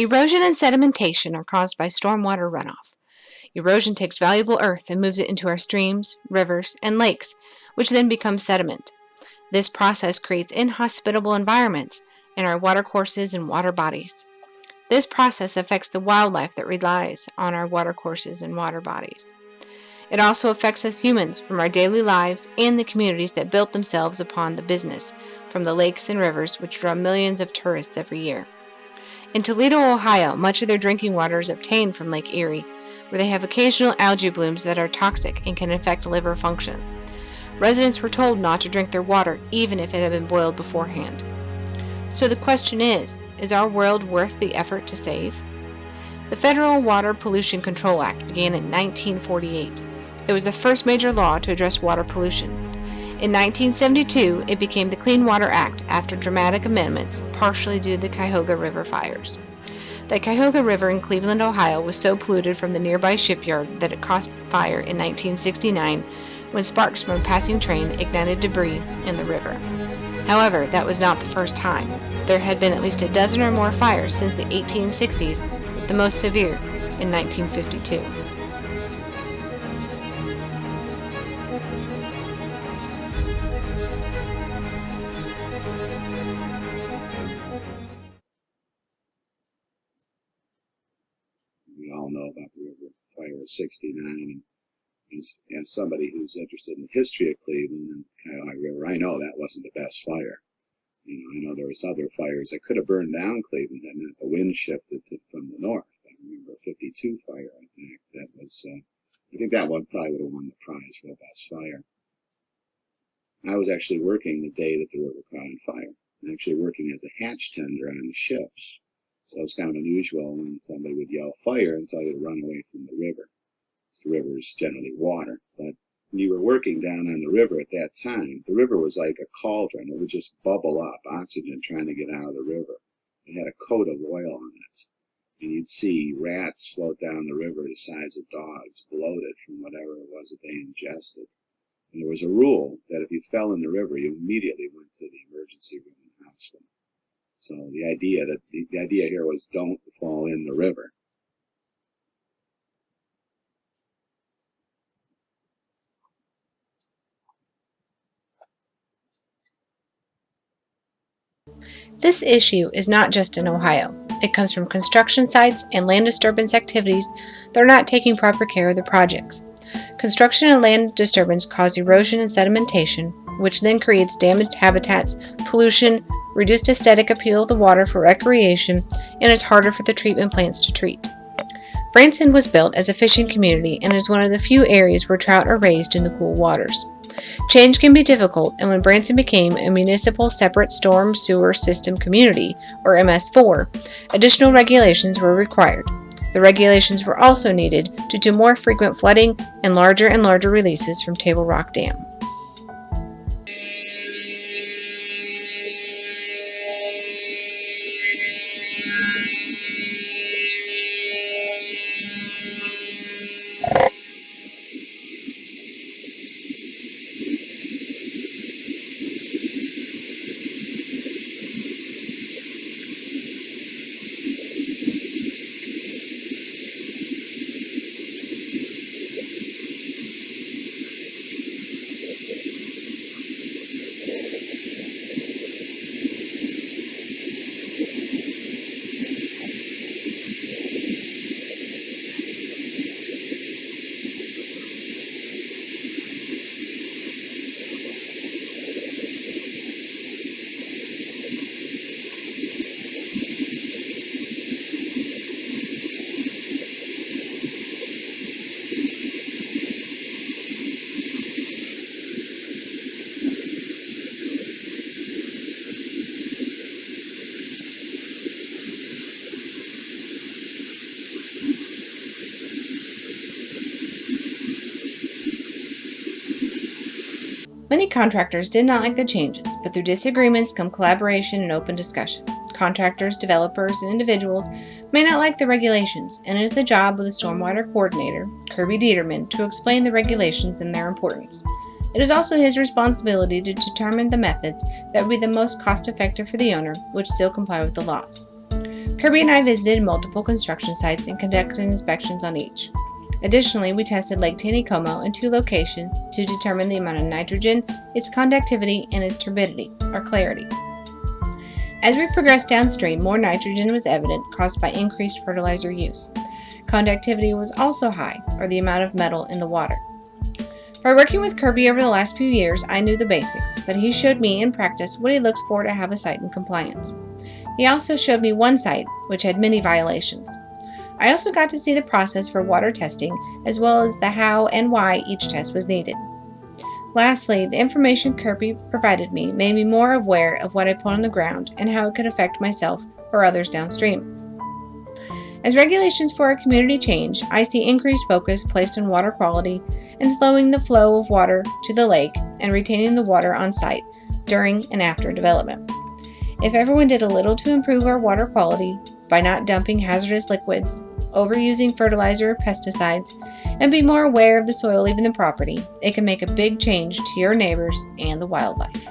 Erosion and sedimentation are caused by stormwater runoff. Erosion takes valuable earth and moves it into our streams, rivers, and lakes, which then become sediment. This process creates inhospitable environments in our watercourses and water bodies. This process affects the wildlife that relies on our watercourses and water bodies. It also affects us humans from our daily lives and the communities that built themselves upon the business from the lakes and rivers which draw millions of tourists every year. In Toledo, Ohio, much of their drinking water is obtained from Lake Erie, where they have occasional algae blooms that are toxic and can affect liver function. Residents were told not to drink their water even if it had been boiled beforehand. So the question is our world worth the effort to save? The Federal Water Pollution Control Act began in 1948. It was the first major law to address water pollution. In 1972, it became the Clean Water Act after dramatic amendments, partially due to the Cuyahoga River fires. The Cuyahoga River in Cleveland, Ohio was so polluted from the nearby shipyard that it caught fire in 1969 when sparks from a passing train ignited debris in the river. However, that was not the first time. There had been at least a dozen or more fires since the 1860s, the most severe in 1952. We all know about the river fire of '69, and as somebody who's interested in the history of Cleveland and Cuyahoga River, I know that wasn't the best fire. I know there was other fires that could have burned down Cleveland, and the wind shifted from the north. I remember a '52 fire, I think. That was, I think that one probably would have won the prize for the best fire. I was actually working the day that the river caught on fire, and actually working as a hatch tender on the ships. So it's kind of unusual when somebody would yell fire and tell you to run away from the river. The river is generally water, but when you were working down on the river at that time, the river was like a cauldron. It would just bubble up, oxygen trying to get out of the river. It had a coat of oil on it, and you'd see rats float down the river the size of dogs, bloated from whatever it was that they ingested. And there was a rule that if you fell in the river, you immediately went to the emergency room in the hospital. So the idea here was don't fall in the river. This issue is not just in Ohio. It comes from construction sites and land disturbance activities that are not taking proper care of the projects. Construction and land disturbance cause erosion and sedimentation, which then creates damaged habitats, pollution, reduced aesthetic appeal of the water for recreation, and is harder for the treatment plants to treat. Branson was built as a fishing community and is one of the few areas where trout are raised in the cool waters. Change can be difficult, and when Branson became a municipal separate storm sewer system community, or MS4, additional regulations were required. The regulations were also needed due to more frequent flooding and larger releases from Table Rock Dam. Many contractors did not like the changes, but through disagreements come collaboration and open discussion. Contractors, developers, and individuals may not like the regulations, and it is the job of the Stormwater Coordinator, Kirby Dieterman, to explain the regulations and their importance. It is also his responsibility to determine the methods that would be the most cost-effective for the owner, which still comply with the laws. Kirby and I visited multiple construction sites and conducted inspections on each. Additionally, we tested Lake Taneycomo in 2 locations to determine the amount of nitrogen, its conductivity, and its turbidity, or clarity. As we progressed downstream, more nitrogen was evident, caused by increased fertilizer use. Conductivity was also high, or the amount of metal in the water. By working with Kirby over the last few years, I knew the basics, but he showed me in practice what he looks for to have a site in compliance. He also showed me one site which had many violations. I also got to see the process for water testing, as well as the how and why each test was needed. Lastly, the information Kirby provided me made me more aware of what I put on the ground and how it could affect myself or others downstream. As regulations for our community change, I see increased focus placed on water quality and slowing the flow of water to the lake and retaining the water on site during and after development. If everyone did a little to improve our water quality by not dumping hazardous liquids, overusing fertilizer or pesticides, and be more aware of the soil leaving the property, it can make a big change to your neighbors and the wildlife.